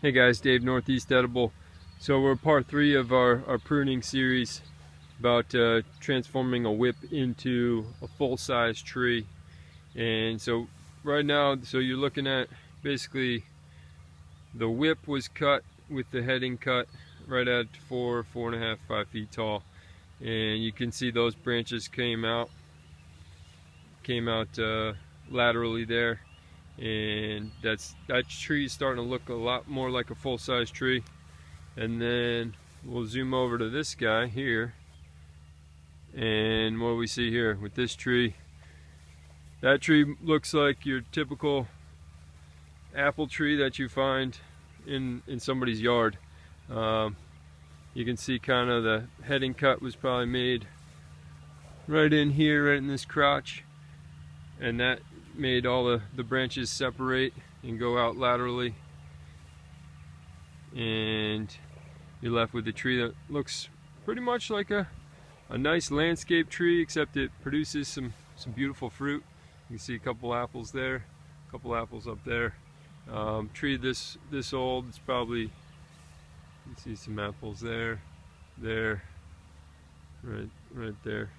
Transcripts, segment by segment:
Hey guys, Dave, Northeast Edible. So we're part 3 of our pruning series about transforming a whip into a full-size tree. And so right now, so you're looking at basically the whip was cut with the heading cut right at 4.5, 5 feet tall. And you can see those branches came out laterally there. And that tree is starting to look a lot more like a full-size tree. And then we'll zoom over to this guy here, and what we see here with this tree, that tree looks like your typical apple tree that you find in somebody's yard. You can see kind of the heading cut was probably made right in here, right in this crotch, and that made all the branches separate and go out laterally, and you're left with a tree that looks pretty much like a nice landscape tree, except it produces some beautiful fruit. You can see a couple apples there, a couple apples up there. Tree this old, it's probably, you can see some apples there, right there.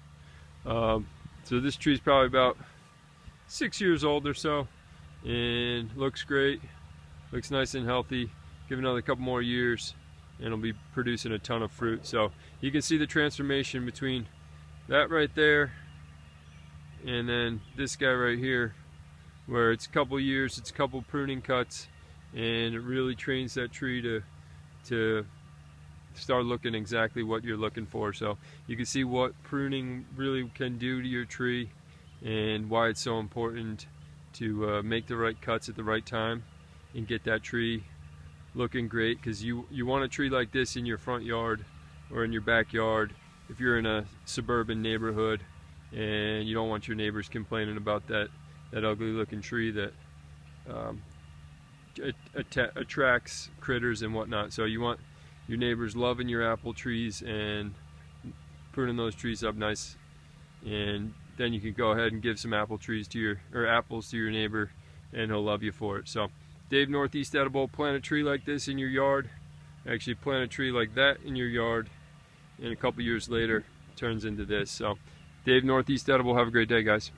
So this tree is probably about 6 years old or so, and looks great, looks nice and healthy. Give it another couple more years and it'll be producing a ton of fruit. So you can see the transformation between that right there and then this guy right here, where it's a couple years, it's a couple pruning cuts, and it really trains that tree to start looking exactly what you're looking for. So you can see what pruning really can do to your tree and why it's so important to make the right cuts at the right time and get that tree looking great, because you want a tree like this in your front yard or in your backyard if you're in a suburban neighborhood and you don't want your neighbors complaining about that ugly looking tree that attracts critters and whatnot. So you want your neighbors loving your apple trees and pruning those trees up nice, and then you can go ahead and give some apples to your neighbor, and he'll love you for it. So Dave, Northeast Edible, plant a tree like this in your yard. Actually plant a tree like that in your yard, and a couple years later it turns into this. So Dave, Northeast Edible, have a great day, guys.